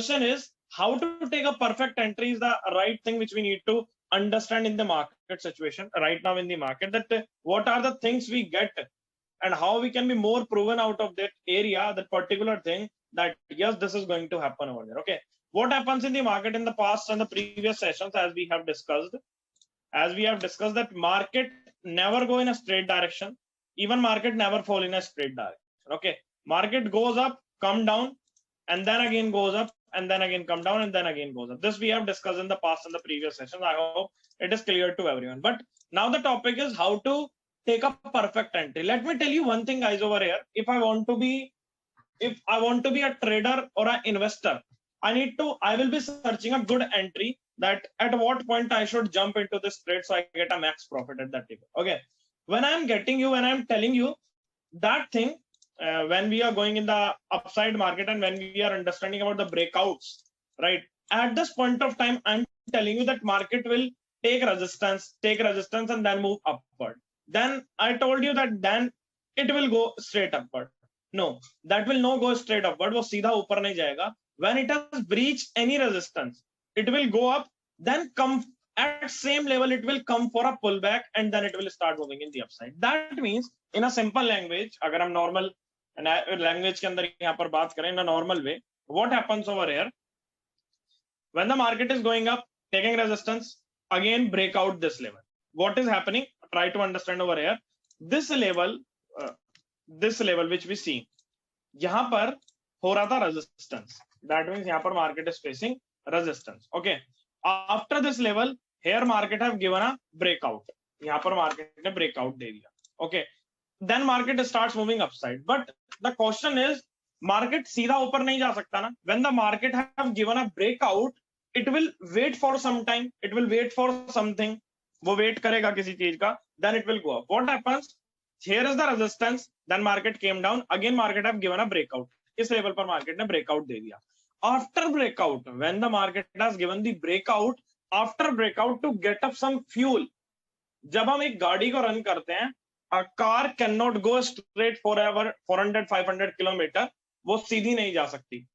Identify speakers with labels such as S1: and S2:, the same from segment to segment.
S1: question is how to take a perfect entry is the right thing which we need to understand in the market situation right now in the market, that what are the things we get and how we can be more proven out of that area, that particular thing, that yes, this is going to happen over there. Okay, what happens in the market in the past and the previous sessions, as we have discussed that market never go in a straight direction, even market never fall in a straight direction. Okay, market goes up, come down, and then again goes up, and then again come down, and then again goes up. This we have discussed in the past and the previous sessions. I hope it is clear to everyone. But now the topic is how to take a perfect entry. Let me tell you one thing, guys, over here. If I want to be a trader or an investor, I will be searching a good entry, that at what point I should jump into this trade so I get a max profit at that table. Okay, when I'm telling you that thing, when we are going in the upside market and when we are understanding about the breakouts, right? At this point of time, I'm telling you that market will take resistance and then move upward. Then I told you that then it will go straight upward. No, that will not go straight upward. वो सीधा ऊपर नहीं जाएगा. When it has breached any resistance, it will go up, then come at same level, it will come for a pullback, and then it will start moving in the upside. That means in a simple language, अगर हम normal language के अंदर यहाँ पर बात करें in a normal way, what happens over here? When the market is going up, taking resistance, again break out this level. What is happening? Try to understand over here. This level which we see, यहाँ पर हो रहा था resistance. That means यहाँ पर market is facing resistance. Okay. After this level, here market have given a breakout. यहाँ पर market ने breakout दे दिया. Okay. Then market starts moving upside. But the question is, market सीधा ऊपर नहीं जा सकता ना. When the market have given a breakout, it will wait for some time. It will wait for something. वो wait करेगा किसी चीज का. Then it will go up. What happens? Here is the resistance. Then market came down. Again market have given a breakout. इस level पर market ने breakout दे दिया. After breakout, when the market has given the breakout, after breakout to get up some fuel. जब हम एक गाड़ी को run करते हैं, a car cannot go straight forever 400-500 kilometre, वो सीधी नहीं जा सकती.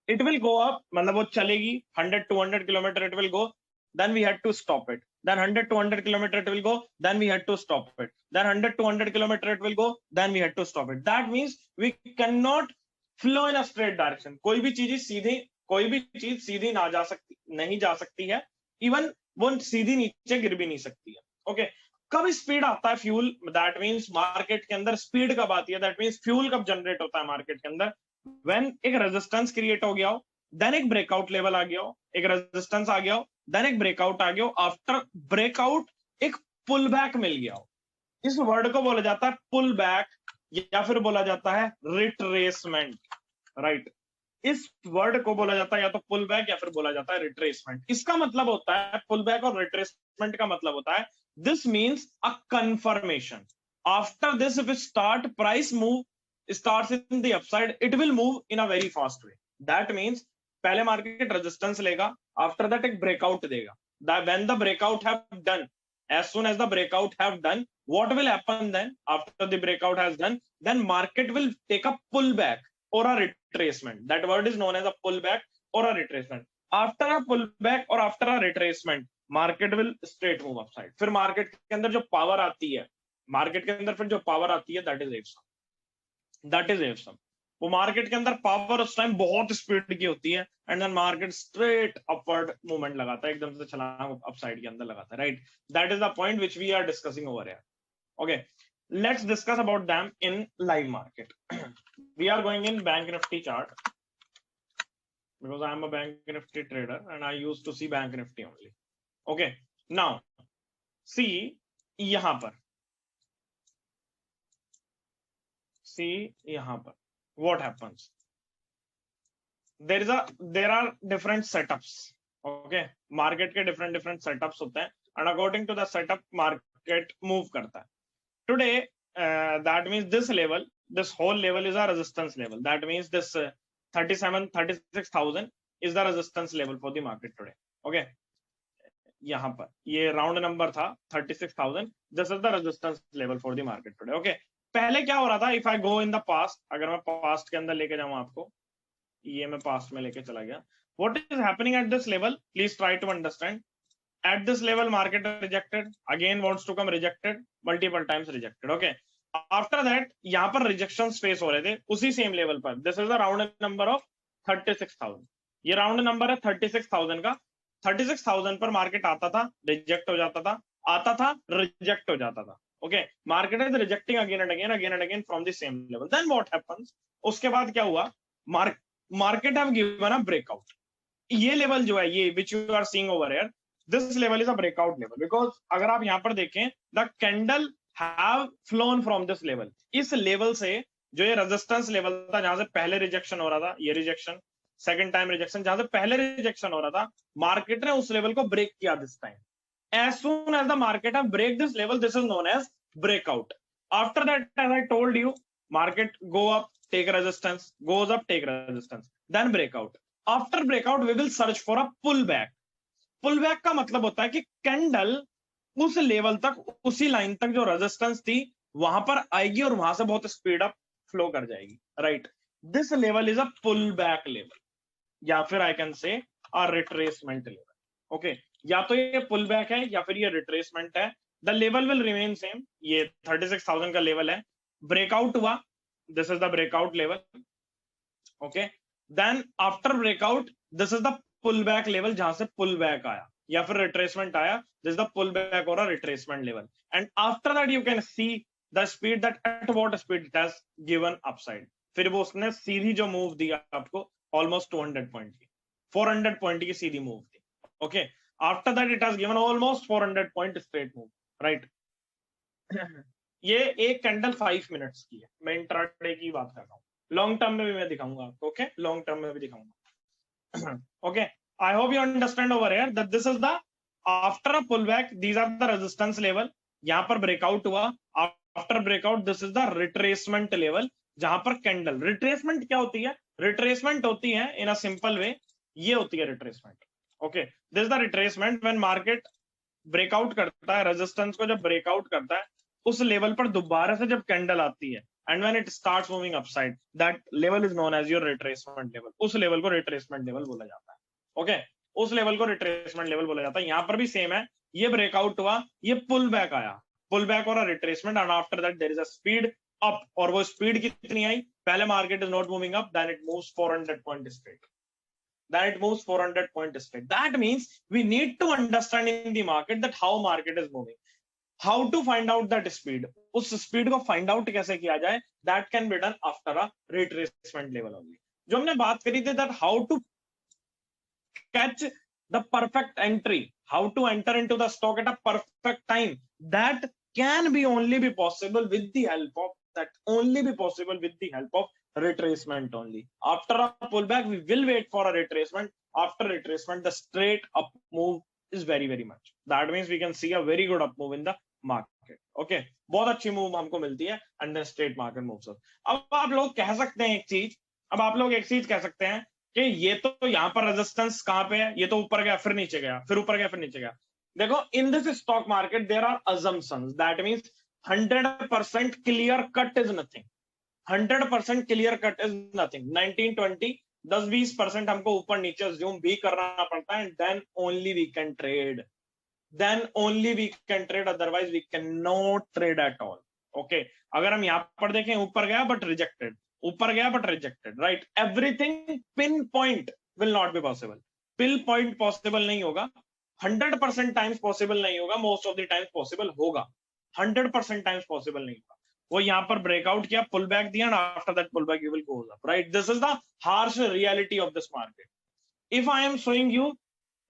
S1: It will go up, मतलब वो चलेगी 100-200 kilometre, it will go. Then we had to stop it. Then 100-200 kilometer it will go. Then we had to stop it. Then 100-200 kilometer it will go. Then we had to stop it. That means we cannot flow in a straight direction. कोई भी चीज सीधी नहीं जा सकती है. Even वो सीधी नीचे गिर भी नहीं सकती है. Okay. कब स्पीड आता है फ्यूल? That means मार्केट के अंदर स्पीड कब आती है? That means फ्यूल कब जनरेट होता है मार्केट के अंदर? When एक रेजिस्टेंस क्रिएट हो गया हो, then एक ब्रेकआउट लेवल आ गया हो, एक रेजिस्टेंस आ गया हो, then एक ब्रेकआउट आ गया हो, आफ्टर ब्रेकआउट एक पुल बैक मिल गया हो. इस वर्ड को बोला जाता है पुल बैक या फिर बोला जाता है रिट्रेसमेंट. राइट, इस वर्ड को बोला जाता है या तो पुल बैक या फिर बोला जाता है रिट्रेसमेंट. इसका मतलब होता है, पुल बैक और रिट्रेसमेंट का मतलब होता है, this means a confirmation. After this if start price move starts in the upside, it will move in a very fast way. That means पहले मार्केट रेजिस्टेंस लेगा, आफ्टर दैट एक ब्रेकआउट देगा. When the breakout have done, as soon as the breakout have done, what will happen then? After the breakout has done, then market will take a pullback or a retracement. That word is known as a pullback or a retracement. After a pullback or after a retracement, market will straight move upside. फिर market के अंदर जो power आती है, that is AFSM. वो market के अंदर power उस टाइम बहुत स्पीड की होती है, and then market straight upward movement लगाता है, एकदम से छलांग अपसाइड के अंदर लगाता है. Right, that is the point which we are discussing over here. Okay, let's discuss about them in live market. We are going in Bank Nifty chart because I am a Bank Nifty trader and I used to see Bank Nifty only. Okay, now see यहां पर, what happens? There are different setups. Okay, market के different setups होते हैं, and according to the setup market move करता है. Today that means this whole level is a resistance level. That means this 36,000 is the resistance level for the market today. Okay, यहाँ पर ये round number था 36,000. This is the resistance level for the market today. Okay, पहले क्या हो रहा था? If I go in the past, अगर मैं पास्ट के अंदर लेके जाऊं आपको, ये मैं पास्ट में लेके चला गया. What is happening at this level? Please try to understand. At this level, market rejected, again wants to come rejected, multiple times rejected. Okay. After that, यहाँ पर rejections face हो रहे थे उसी same level पर. This is a round number of 36,000. ये round number है 36,000 का. 36,000 पर market आता था, reject हो जाता था, आता था, reject हो जाता था. Okay. Market is rejecting again and again from the same level. Then what happens? उसके बाद क्या हुआ? Market have given a breakout. ये level जो है ये which you are seeing over here, this level is a breakout level because अगर आप यहाँ पर देखें the candle have flown from this level. इस level से जो ये resistance level था जहां से पहले rejection हो रहा था, ये rejection, second time rejection, जहां से पहले rejection हो रहा था, market ने उस level को break किया this time. As soon as the market have break this level, this is known as breakout. After that, as I told you, market go up, take resistance, goes up, take resistance, then breakout. After breakout, we will search for a pullback. Pullback का मतलब होता है कि candle उस level तक, उसी line तक जो रेजिस्टेंस थी वहां पर आएगी और वहां से बहुत स्पीड अप फ्लो कर जाएगी. Right, this level is a pullback level या फिर I can say a retracement level. Okay, या तो ये पुलबैक है या फिर ये रिट्रेसमेंट है. The level will remain same. ये 36,000 का लेवल है, ब्रेकआउट हुआ, this is the breakout level. Okay, then after breakout this is the pull back level जहां से पुल बैक आया या फिर रिट्रेसमेंट आया. दिस द पुल बैक और retracement level. And after that you can see the speed that at what speed it has given upside. फिर वो उसने सीधी जो मूव दिया आपको ऑलमोस्ट 200 पॉइंट की, 400 पॉइंट की सीधी move the. Okay, after that it has given almost 400 point straight move. Right, ये एक कैंडल 5 मिनट्स की है. मैं इंट्राडे की बात कर रहा हूँ, लॉन्ग टर्म में भी मैं दिखाऊंगा आपको. ओके, लॉन्ग टर्म में भी दिखाऊंगा. Okay, I hope you understand over here that this is the after a pullback, these are the resistance level. यहाँ पर breakout हुआ, after breakout this is the retracement level जहां पर कैंडल. रिट्रेसमेंट क्या होती है? रिट्रेसमेंट होती है इन अ सिंपल वे, ये होती है retracement. Okay, this the retracement when market breakout करता है, रेजिस्टेंस को जब ब्रेकआउट करता है उस लेवल पर दोबारा से जब कैंडल आती है and when it starts moving upside, that level is known as your retracement level. उस लेवल को retracement level बोला जाता है. ओके, उस लेवल को retracement level बोला जाता है. यहाँ पर भी सेम है, ये ब्रेकआउट हुआ, ये पुल बैक आया, पुल बैक और retracement, and after that there is a speed up. और वो स्पीड कितनी आई? पहले market is not moving up, then it moves 400 point straight, then it moves 400 point straight. That means we need to understand in the market that how market is moving. How to find out that speed? उस speed को find out कैसे किया जाए? That can be done after a retracement level only. जो हमने बात करी थी that how to catch the perfect entry, how to enter into the stock at a perfect time, that can be only be possible with the help of retracement only. After a pullback, we will wait for a retracement. After retracement, the straight up move is very much. That means we can see a very good up move in the market. Okay, बहुत अच्छी move हमको मिलती है and then straight market moves up. अब आप लोग कह सकते हैं एक चीज, कह सकते हैं कि ये तो यहाँ पर रेजिस्टेंस कहाँ पे है, ये तो ऊपर गया फिर नीचे गया, फिर ऊपर गया फिर नीचे गया. देखो, in this stock market there are assumptions. That means 100% clear cut is nothing. 100% clear cut is nothing. 19-20 10-20% हमको ऊपर नीचे assume भी करना पड़ता है, and then only we can trade. Otherwise we cannot trade at all. Okay, अगर हम यहाँ पर देखें ऊपर गया but rejected, ऊपर गया but rejected, right? Everything pinpoint will not be possible. Pinpoint possible नहीं होगा, 100% times possible नहीं होगा, most of the times possible होगा, 100% times possible नहीं होगा. वो यहाँ पर ब्रेकआउट किया, पुल बैक दिया, and after that pull back you will go up, right? This is the harsh reality of this market. If I am showing you,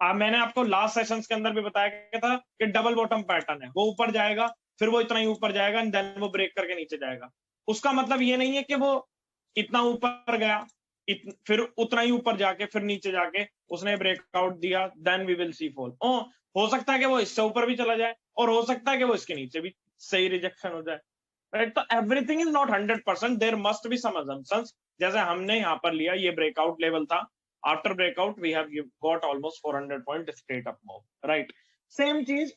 S1: मैंने आपको लास्ट सेशंस के अंदर भी बताया था कि डबल बॉटम पैटर्न है, वो ऊपर जाएगा, फिर वो इतना ही ऊपर जाएगा, एंड देन वो ब्रेक करके नीचे जाएगा. उसका मतलब ये नहीं है कि वो इतना ऊपर गया, फिर उतना ही ऊपर जाके फिर नीचे जाके उसने ब्रेकआउट दिया, then we will see fall. हो सकता है कि वो इससे ऊपर भी चला जाए, और हो सकता है कि वो इसके नीचे भी सही रिजेक्शन हो जाए, राइट? तो everything is not 100%. There must be some assumptions. जैसे हमने यहाँ पर लिया, ये ब्रेकआउट लेवल था, after breakout we have got almost 400 point straight up move, right? Same cheez,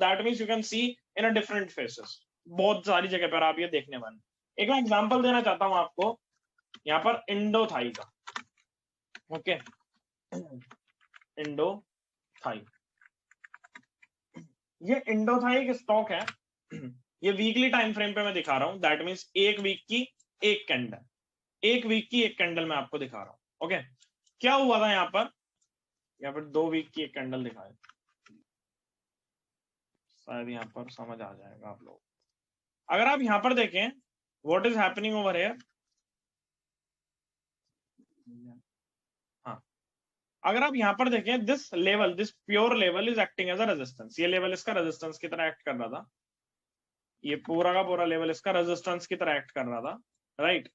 S1: that means you can see in a different phases. बहुत सारी जगह पर आप ये देखने वाले. एक मैं एग्जांपल देना चाहता हूं आपको, यहाँ पर इंडो थाई का. ओके, इंडो थाई, ये इंडो थाई एक स्टॉक है, ये वीकली टाइम फ्रेम पे मैं दिखा रहा हूं, दैट मींस एक वीक की एक कैंडल, एक वीक की एक कैंडल मैं आपको दिखा रहा हूं। ओके, क्या हुआ था यहाँ पर 2 वीक की एक कैंडल दिखाए, शायद यहाँ पर समझ आ जाएगा आप लोग। अगर आप यहाँ पर देखें what is happening over here, हाँ, अगर आप यहाँ पर देखें this level, this pure level is acting as a resistance, ये लेवल इसका रेजिस्टेंस की तरह एक्ट कर रहा था, ये पूरा का पूरा लेवल इसका रेजिस्टेंस की तरह एक्ट कर रहा था, राइट।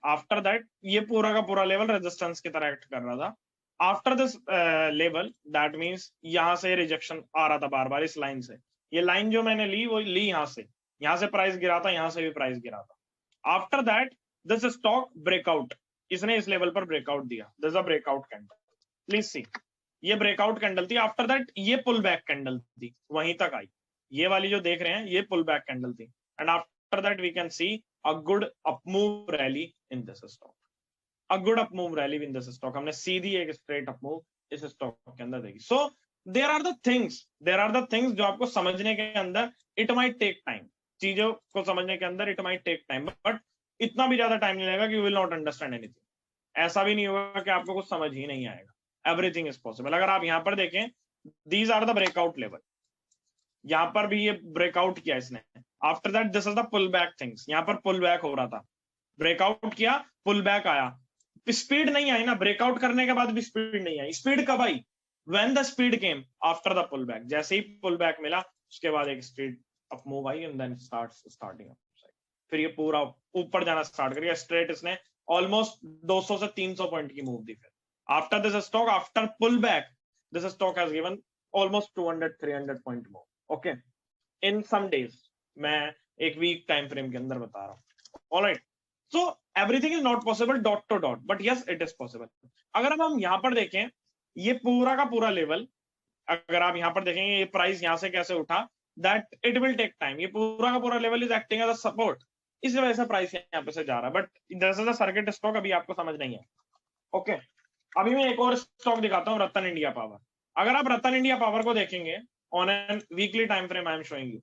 S1: आफ्टर दैट ये पूरा का पूरा लेवल रेजिस्टेंस की तरह एक्ट कर रहा था। After this level that means यहां से रिजेक्शन आ रहा था बार बार इस लाइन से, ये लाइन जो मैंने ली वो ली यहां से प्राइस गिरा था, यहां से भी प्राइस गिरा था। After that this stock breakout, इसने इस लेवल पर ब्रेकआउट दिया, this a breakout candle, please see, ये ब्रेकआउट कैंडल थी। आफ्टर दैट ये पुल बैक कैंडल थी, वहीं तक आई, ये वाली जो देख रहे हैं ये पुल बैक कैंडल थी, and after that we can see a good up move rally in this stock, a good up move rally in this stock, हमने सीधी एक straight up move इस स्टॉक के अंदर देखी। So there are the things जो आपको समझने के अंदर it might take time, चीजों को समझने के अंदर it might take time, but इतना भी ज्यादा टाइम नहीं लगेगा कि you will not understand anything, ऐसा भी नहीं होगा कि आपको कुछ समझ ही नहीं आएगा, everything is possible। अगर आप यहाँ पर देखें these are the breakout level, यहाँ पर भी ये ब्रेकआउट किया इसने, after that this is the pull back things, यहाँ पर पुल बैक हो रहा था, ब्रेकआउट किया, पुल बैक आया, स्पीड नहीं आई ना, ब्रेकआउट करने के बाद भी स्पीड नहीं आई, स्पीड कब आई, when the speed came after the pull back, जैसे ही पुल बैक मिला उसके बाद एक straight up move I and then starting up, फिर ये पूरा ऊपर जाना स्टार्ट कर गया स्ट्रेट, इसने ऑलमोस्ट 200 से 300 पॉइंट की मूव दी। फिर after this stock, after pull back, this stock has given almost 200-300 point move, okay, in some days, मैं एक वीक टाइम फ्रेम के अंदर बता रहा हूँ, alright. So everything is not possible dot to dot, but yes it is possible. अगर हम यहाँ पर देखें ये पूरा का पूरा लेवल, अगर आप यहाँ पर देखेंगे ये प्राइस यहाँ से कैसे उठा, that it will take time, ये पूरा का पूरा level is acting as a support, इस वजह से प्राइस यहाँ पे से जा रहा है, but this is a circuit stock, अभी आपको समझ नहीं है, ओके। अभी मैं एक और स्टॉक दिखाता हूँ, रतन इंडिया पावर। अगर आप रतन इंडिया पावर को देखेंगे on an weekly time frame, I am showing you,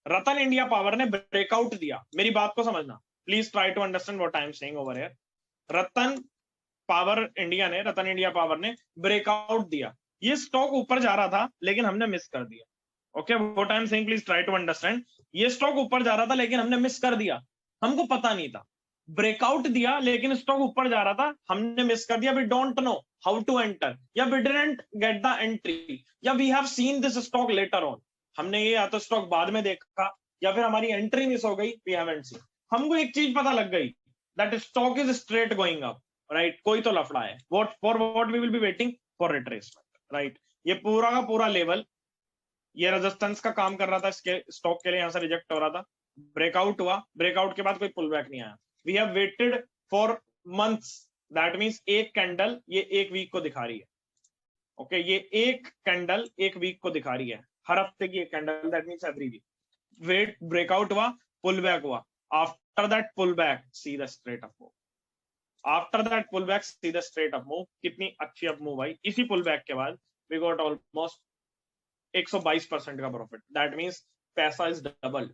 S1: Ratan India Power ने ब्रेकआउट दिया, मेरी बात को समझना, please try to understand what I am saying over here. Ratan India Power ने ब्रेकआउट दिया, ये स्टॉक ऊपर जा रहा था लेकिन हमने मिस कर दिया, okay, what I am saying please try to understand, ये स्टॉक ऊपर जा रहा था लेकिन हमने मिस कर दिया, हमको पता नहीं था, ब्रेकआउट दिया लेकिन स्टॉक ऊपर जा रहा था, हमने मिस कर दिया, we don't know how to enter, या we didn't get the entry, या we have seen this stock later on, हमने ये या तो स्टॉक बाद में देखा या फिर हमारी एंट्री मिस हो गई, वी हैवंट सीन। हमको एक चीज पता लग गई, that stock is straight going up, right, कोई तो लफड़ा है, what we will be waiting for retracement, right. ये पूरा का पूरा लेवल ये रेजिस्टेंस का काम कर रहा था इसके स्टॉक के लिए, यहां से रिजेक्ट हो रहा था, ब्रेकआउट हुआ, ब्रेकआउट के बाद कोई पुल बैक नहीं आया, we have waited for months, that means एक कैंडल ये एक वीक को दिखा रही है, ओके, ये एक कैंडल एक वीक को दिखा रही है, हर हफ्ते की एक candle, that means every week, wait, breakout हुआ, पुल बैक हुआ, after that pull back see the straight up move, after that pull back see the straight up move, कितनी अच्छी अप मूव आई, इसी पुल बैक के बाद we got almost 122% का profit, that means पैसा is double,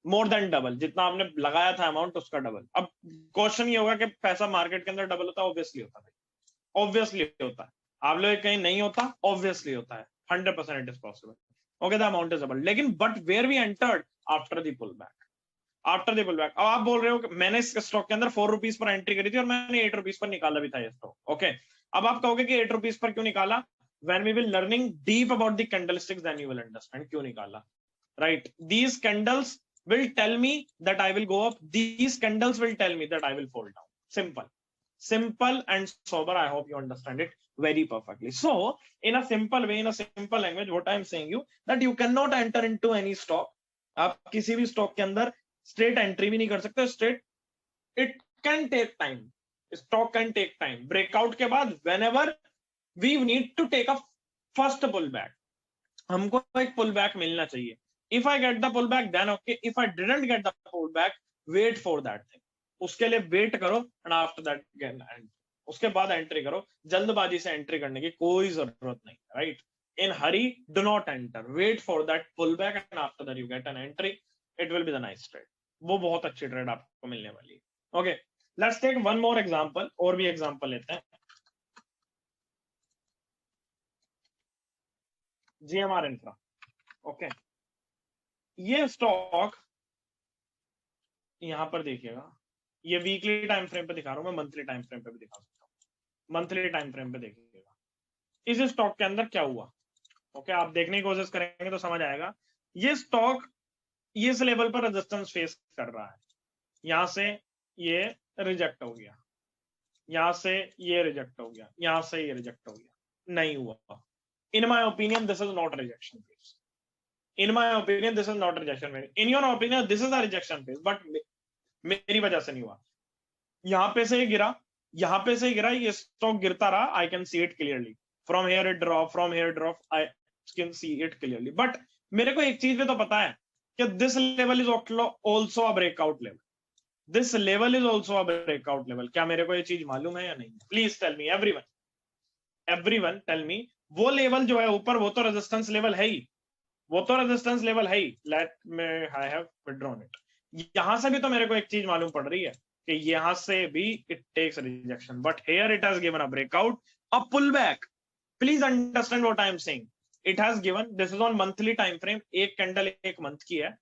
S1: more than double, जितना आपने लगाया था अमाउंट उसका डबल। अब क्वेश्चन ये होगा कि पैसा मार्केट के अंदर डबल होता है, ऑब्वियसली होता है, ऑब्वियसली होता है, आप लोग कहीं नहीं होता, ऑब्वियसली होता है, 100% it is possible, okay, the amount is double, लेकिन but where we entered after the pull back, after the pull back. अब आप बोल रहे हो कि मैंने इस स्टॉक के अंदर 4 रुपीज पर एंट्री करी थी और मैंने 8 रुपीज पर निकाला भी था ये स्टॉक, ओके। अब आप कहोगे कि 8 रुपीज पर क्यों निकाला, when we will learning deep about the candlesticks then you will understand क्यों निकाला, right, these candles will tell me that I will go up, these candles will tell me that I will fall down, simple and sober, I hope you understand it very perfectly. So in a simple way, in a simple language, what I am saying you that you cannot enter into any stock, आप किसी भी stock के अंदर straight entry भी नहीं कर सकते, straight, it can take time, stock can take time, breakout के बाद whenever we need to take a first pullback, हमको एक pullback मिलना चाहिए, if I get the pullback then okay, if I didn't get the pullback wait for that thing, उसके लिए wait करो and after that again, उसके बाद entry करो, जल्दबाजी से एंट्री करने की कोई जरूरत नहीं, right? In hurry do not enter, wait for that pull back and after that you get an entry, it will be the nice trade. वो बहुत अच्छी ट्रेड आपको मिलने वाली है। Okay, let's take one more example, और भी example लेते हैं। जीएमआर इंफ्रा, ओके, ये स्टॉक यहां पर देखिएगा, ये वीकली टाइम फ्रेम पे दिखा रहा हूं मैं, मंथली टाइम फ्रेम पे भी दिखा सकता हूं। मंथली टाइम फ्रेम पे देखिएगा इस स्टॉक के अंदर क्या हुआ। ओके, आप देखने की कोशिश करेंगे तो समझ आएगा। ये स्टॉक ये इस लेवल पर रेजिस्टेंस फेस कर रहा है, यहां से ये रिजेक्ट हो गया, यहां से ये रिजेक्ट हो गया, यहां से ये रिजेक्ट हो गया, नहीं हुआ। In my opinion this is not rejection phase. In my opinion this is not rejection phase. In your opinion this is a rejection phase, but मेरी वजह से नहीं हुआ। यहां पे से गिरा, यहां पे से गिरा, ये स्टॉक गिरता रहा, I can see it clearly. From here it drop, from here drop, I can see it clearly. But मेरे को एक चीज पे तो पता है कि this level is also a breakout level, this level is also a breakout level. क्या मेरे को ये चीज मालूम है या नहीं? Please tell me, everyone, everyone tell me. वो लेवल जो है ऊपर, वो तो रेजिस्टेंस लेवल है ही, वो तो रेजिस्टेंस लेवल है ही। Let me, I have withdrawn it. यहां से भी तो मेरे को एक चीज मालूम पड़ रही है कि यहां से भी it takes rejection, but here it has given a breakout, a pull back. Please understand what I am saying. It has given, this is on monthly time frame, एक कैंडल एक मंथ की है।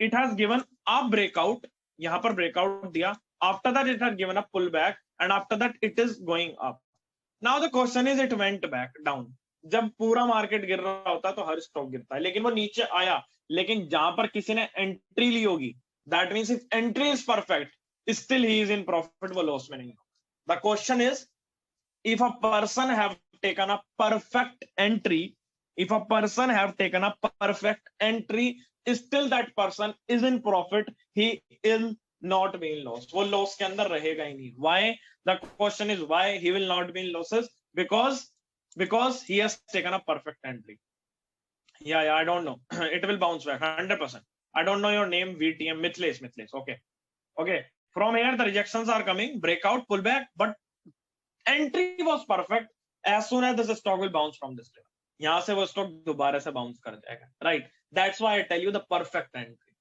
S1: It has given a breakout, यहां पर breakout दिया, after that it has given a pull back, and after that it is going up. Now the question is, it went back down. जब पूरा market गिर रहा होता है तो हर स्टॉक गिरता है, लेकिन वो नीचे आया, लेकिन जहां पर किसी ने एंट्री ली होगी, that means if entry is perfect, still he is in profit, वो लॉस में नहीं। The question is, if a person have taken a perfect entry, if a person have taken a perfect entry, still that person is in profit, he will not be in loss, वो loss के अंदर रहेगा ही नहीं। why? The question is why he will not be in losses? because he has taken a perfect entry. Yeah, I don't know. It will bounce back 100%. I don't know your name, VTM, Mithlesh. Okay, from here the rejections are coming, breakout, pullback, but entry was perfect. As soon as this stock will bounce from this level, यहाँ से वो stock दोबारा से bounce कर जाएगा, right? That's why I tell you the perfect entry.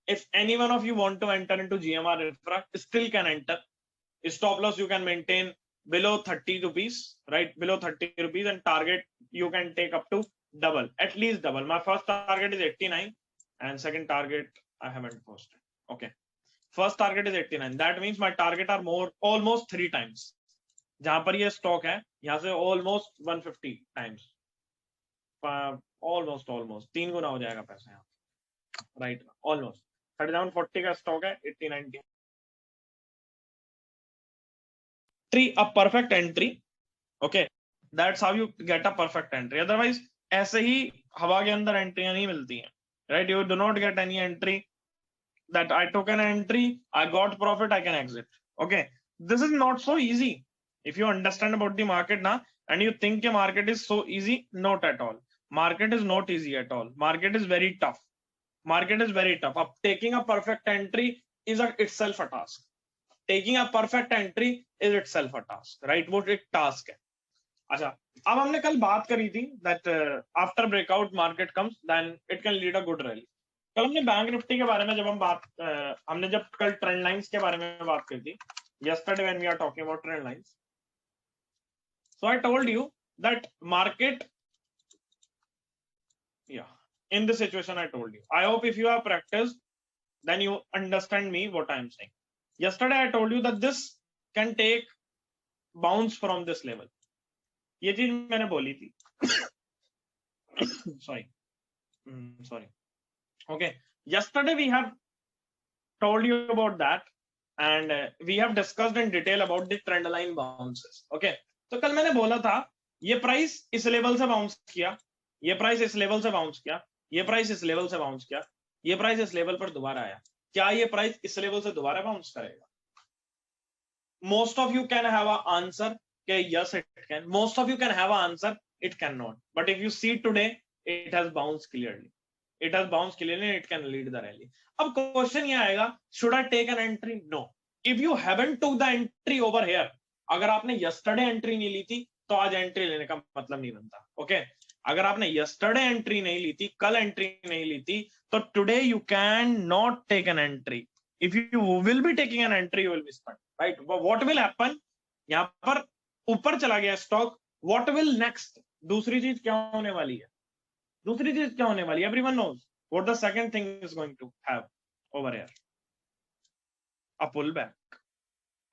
S1: If any one of you want to enter into GMR Infra, still can enter. Stop loss you can maintain below 30 rupees, right? Below 30 rupees, and target you can take up to double, at least double. My first target is 89, and second target I haven't posted. Okay, first target is 89. That means my target are more, almost 3 times. जहां पर ये stock है, यहां से almost 150 times, almost 3 गुना हो जाएगा पैसा यहाँ, राइट? ऑलमोस्ट 3740 का स्टॉक है, 8090 tree, a perfect entry. Okay, that's how you get a perfect entry. Otherwise ऐसे ही हवा के अंदर एंट्रियां नहीं मिलती हैं, right? You do not get any entry that I took an entry, I got profit, I can exit. Okay, this is not so easy. If you understand about the market now and you think the market is so easy, not at all. Market is not easy at all. Market is very tough. Market is very tough. Taking a perfect entry is itself a task. Taking a perfect entry is itself a task, right? वो एक task है। अच्छा, अब हमने कल बात करी थी that after breakout market comes, then it can lead a good rally. कल हमने बैंक निफ्टी के बारे में जब हम हमने जब कल ट्रेंड लाइंस के बारे में बात की थी, yesterday when we are talking about trend lines, so I told you that market, yeah, in this situation I told you, I hope if you have practiced, then you understand me what I am saying. Yesterday I told you that this can take bounce from this level. ये चीज मैंने बोली थी। sorry. Okay, yesterday we have told you about that, and we have discussed in detail about the trend line bounces. Okay, तो कल मैंने बोला था ये प्राइस इस लेवल से बाउंस किया, ये प्राइस इस लेवल से बाउंस किया, ये प्राइस इस लेवल से बाउंस किया, ये प्राइस इस लेवल पर दोबारा आया। क्या ये प्राइस इस लेवल से दोबारा बाउंस करेगा? Most of you can have an answer कि yes it can. Most of you can have an answer it cannot. But if you see today, it has bounced clearly. It has bounced clearly and it can lead the rally. अब question ये आएगा, should I take an entry? No. If you haven't took the entry over here, अगर आपने yesterday entry नहीं ली थी तो आज एंट्री लेने का मतलब नहीं बनता। ओके, अगर आपने यस्टरडे एंट्री नहीं ली थी, कल एंट्री नहीं ली थी, तो today you can not take an entry. If you will be taking an entry you will be spend, right. What will happen, यहाँ पर ऊपर चला गया स्टॉक, व्हाट विल नेक्स्ट, दूसरी चीज क्या होने वाली है, दूसरी चीज क्या होने वाली है, everyone knows what the second thing is going to have over here, a pull back,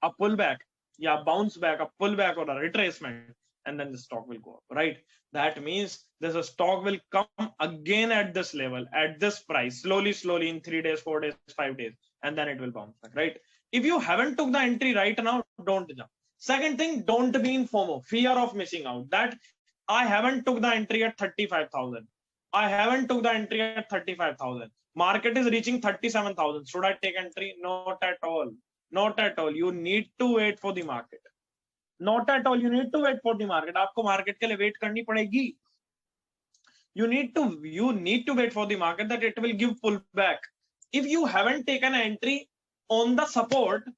S1: a pullback, yeah, bounce back, a pullback or a retracement, and then the stock will go up, right? That means this stock will come again at this level, at this price, slowly in 3 days, 4 days, 5 days, and then it will bounce back, right? If you haven't took the entry right now, don't jump. Second thing, don't be in FOMO, fear of missing out, that I haven't took the entry at 35,000, I haven't took the entry at 35,000, market is reaching 37,000, should I take entry? Not at all. Not at all. You need to wait for the market. Not at all. You need to wait for the market. आपको market के लिए wait करनी पड़ेगी. You need to wait for the market that it will give pullback. If you haven't taken an entry on the support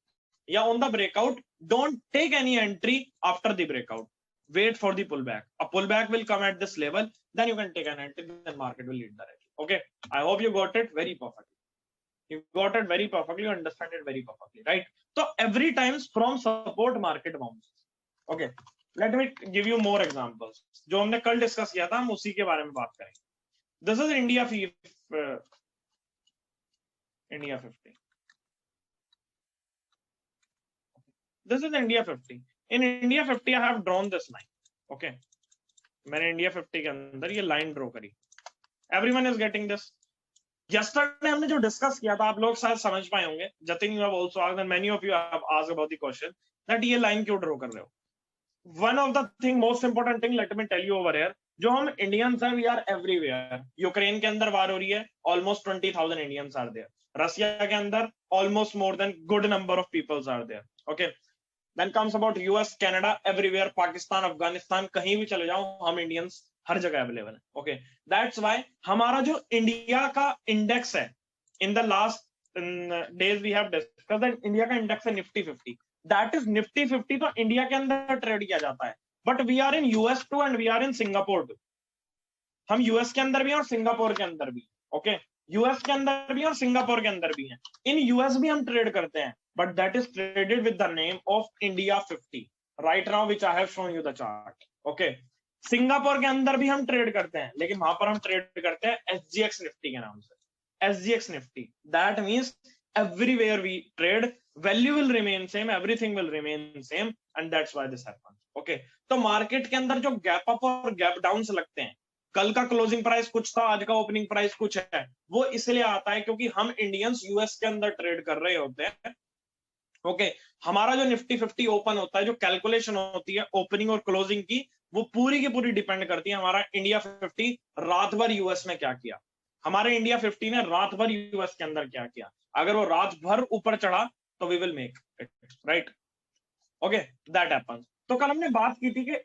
S1: या on the breakout, don't take any entry after the breakout. Wait for the pullback. A pullback will come at this level. Then you can take an entry. Then market will lead directly. Okay. I hope you got it very perfectly. You got it very perfectly, you understand it very perfectly, right? So every times from support market bounces. Okay, let me give you more examples. जो हमने कल discuss किया था हम उसी के बारे में बात करेंगे. This is India 50. This is India 50. In India 50 I have drawn this line. Okay, मैंने India 50 के अंदर ये line draw करी. Everyone is getting this. Yesterday हमने जो डिस्कस किया था आप लोग शायद समझ पाए होंगे. Jatin you have also asked and many of you have asked about the question that ये लाइन क्यों ड्रॉ कर रहे हो. One of the thing most important thing let me tell you over here, जो हम इंडियंस हैं we are everywhere. यूक्रेन के अंदर वार हो रही है, almost 20,000 Indians are there. रसिया के अंदर almost more than good number of peoples are there. Okay, then comes about US, Canada, everywhere, Pakistan, Afghanistan, कहीं भी चले जाओ हम इंडियंस हर जगह अवेलेबल है. ओके, दैट्स व्हाई हमारा जो इंडिया का इंडेक्स है in the last days we have discussed that India का इंडेक्स है निफ्टी 50. दैट इज निफ्टी 50 तो इंडिया के अंदर ट्रेड किया जाता है, but we are in US too and we are in Singapore too. हम यूएस के अंदर भी हैं और सिंगापुर के अंदर भी. ओके, यूएस के अंदर भी और सिंगापुर के अंदर भी हैं. इन यूएस भी हम ट्रेड करते हैं, but that is traded with the name of India 50 right now which I have shown you the chart. Okay, Singapore के अंदर भी हम ट्रेड करते हैं, लेकिन वहां पर हम ट्रेड करते हैं एसजीएक्स निफ्टी के नाम से. SGX Nifty, that means everywhere we trade, value will remain same, everything will remain same, and that's why this happens. Okay, तो मार्केट के अंदर जो गैप अप और गैप डाउन लगते हैं, कल का क्लोजिंग प्राइस कुछ था, आज का ओपनिंग प्राइस कुछ है, वो इसलिए आता है क्योंकि हम इंडियंस यूएस के अंदर ट्रेड कर रहे होते हैं. ओके, हमारा जो निफ्टी 50 ओपन होता है, जो कैलकुलेशन होती है ओपनिंग और क्लोजिंग की, वो पूरी की पूरी डिपेंड करती है हमारा इंडिया 50 रात भर यूएस में क्या किया, हमारे इंडिया 50 ने रात भर यूएस के अंदर क्या किया. अगर वो रात भर ऊपर चढ़ा तो we will make it, right. Okay, that happens. तो कल हमने बात की थी कि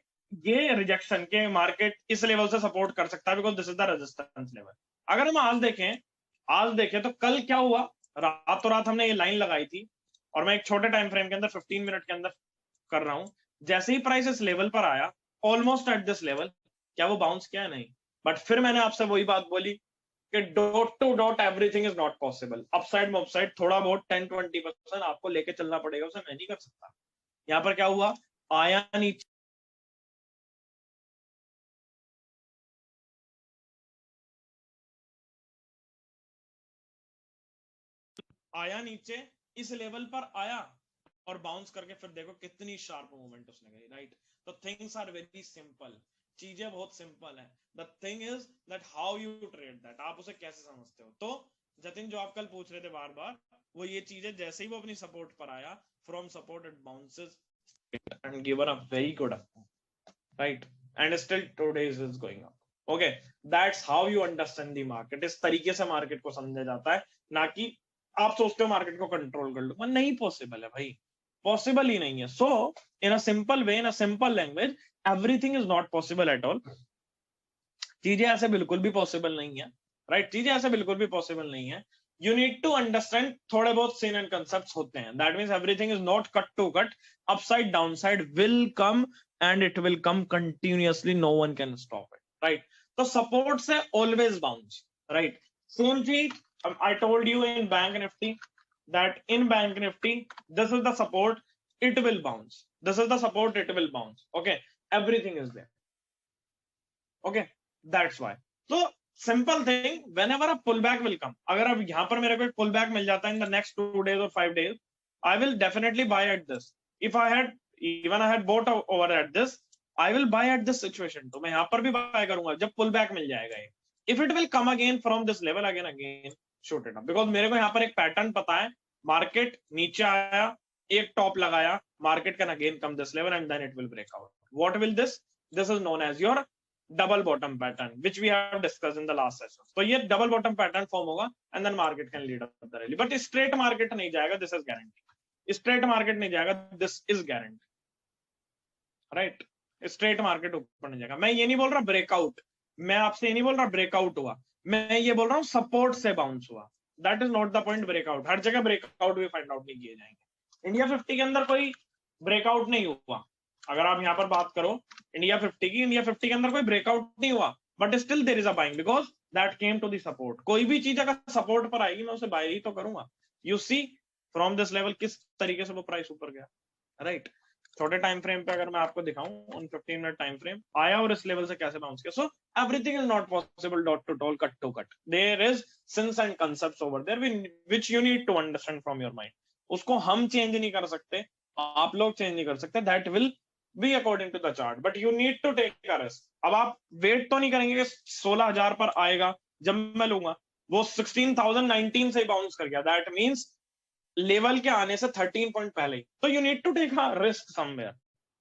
S1: ये रिजेक्शन के मार्केट इस लेवल से सपोर्ट कर सकता है because this is the resistance level. अगर हम आज देखें तो कल क्या हुआ, रातों रात हमने ये लाइन लगाई थी और मैं एक छोटे टाइम फ्रेम के अंदर 15 मिनट के अंदर कर रहा हूं. जैसे ही प्राइस इस लेवल पर आया ऑलमोस्ट एट दिस लेवल, क्या वो बाउंस किया? नहीं. बट फिर मैंने आपसे वही बात बोली कि dot to dot everything is not possible. Upside मॉपसाइड थोड़ा बहुत 10-20% आपको लेके चलना पड़ेगा, उसे मैं नहीं कर सकता. यहाँ पर क्या हुआ, आया नीचे, आया नीचे, इस लेवल पर आया और बाउंस करके फिर देखो कितनी शार्प मूवमेंट उसने गई, राइट. तो थिंग्स आर वेरी सिंपल, चीजें बहुत सिंपल है. The thing is that how you trade that, आप उसे कैसे समझते हो. तो जतिन जो आप कल पूछ रहे थे बार बार, वो ये चीजें जैसे ही वो अपनी सपोर्ट पर आया, from support it bounces and given a very good up, right, and still today is going up. Okay, that's how you understand the market. इस तरीके से मार्केट को समझा जाता है, ना कि आप सोचते हो मार्केट को कंट्रोल कर लो. नहीं पॉसिबल है भाई, पॉसिबल ही नहीं है. सो इन a simple way, in a simple language, everything is not possible at all. चीजें ऐसे बिल्कुल भी पॉसिबल नहीं है, राइट. चीजें ऐसे बिल्कुल भी पॉसिबल नहीं है. you need to understand थोड़े बहुत scene and concepts होते हैं. That means everything is not cut to cut. Upside downside will come and it will come continuously. No one can stop it, right? So support से always bounce, right? Same thing I told you in Bank Nifty, that in Bank Nifty, this is the support, it will bounce. This is the support, it will bounce. Okay, everything is there. Okay, that's why. So simple thing, whenever a pullback will come, अगर अब यहाँ पर मेरे को एक pullback मिल जाता है in the next 2 days or 5 days, I will definitely buy at this. If I had even I had bought over at this, I will buy at this situation. तो मैं यहाँ पर भी buy करूंगा जब pullback मिल जाएगा ये. If it will come again from this level again shoot it up, because मेरे को यहाँ पर एक pattern पता है, market नीचे आया, एक top लगाया, market can again come this level and then it will break out. What will this? This is known as your double bottom pattern, which we have discussed in the last session. So ये double bottom pattern form होगा and then market can lead up the rally. But straight market नहीं जाएगा, this is guaranteed. Straight market नहीं जाएगा, this is guaranteed. Right? Straight market ऊपर नहीं जाएगा. मैं ये नहीं बोल रहा breakout. मैं आपसे ये नहीं बोल रहा breakout हुआ. मैं ये बोल रहा हूँ support से bounce हुआ. That is not the point breakout. हर जगह breakout भी find out नहीं किए जाएंगे. India 50 के अंदर कोई breakout नहीं हुआ. अगर आप यहाँ पर बात करो इंडिया 50 की, इंडिया 50 के अंदर कोई ब्रेकआउट नहीं हुआ, but still there is a buying because that came to the support. कोई भी चीज अगर सपोर्ट पर आएगी मैं उसे बाय ही तो करूंगा. You see from this level किस तरीके से वो प्राइस ऊपर गया, राइट? छोटे टाइम फ्रेम पे अगर मैं आपको दिखाऊं ऑन 15 मिनट टाइम फ्रेम आया और इस लेवल से कैसे बाउंस किया. So everything is not possible dot to dot cut to cut. There is signs and concepts over there which you need to understand from your mind. उसको हम change नहीं कर सकते, आप लोग चेंज नहीं कर सकते. That will be according to the chart, but you need to take a risk. अब आप वेट तो नहीं करेंगे कि 16,000 पर आएगा जब मैं लूंगा, वो 16,019 से बाउंस कर गया. दैट मींस लेवल के आने से 13 पॉइंट पहले ही. तो you need to take a risk somewhere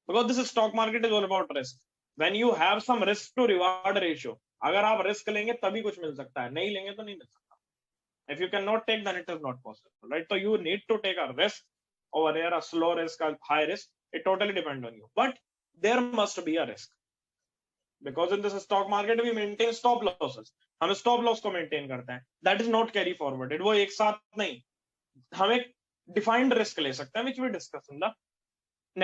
S1: because this stock market is all about risk. When you have some risk to reward ratio, अगर आप रिस्क लेंगे तभी कुछ मिल सकता है, नहीं लेंगे तो नहीं मिल सकता. If you can not take then it is not possible, right? तो you need to take a risk over here, a slow risk, a high risk. It totally depends on you, but there must be a risk because in this stock market we maintain stop losses. हम stop loss को maintain करते हैं. That is not carry forwarded. वो एक साथ नहीं, हम एक defined risk ले सकते हैं, which we discuss in the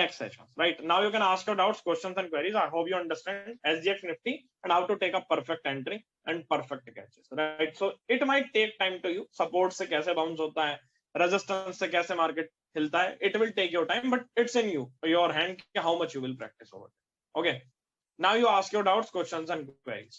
S1: next session. Right now you can ask your doubts, questions and queries. I hope you understand SGX Nifty and how to take a perfect entry and perfect catches. Right? So it might take time to you. Support से कैसे bounce होता है, resistance से कैसे market हिलता है, it will take your time, but it's in you, your hand, how much you will practice over it. Okay, now you ask your doubts, questions and queries.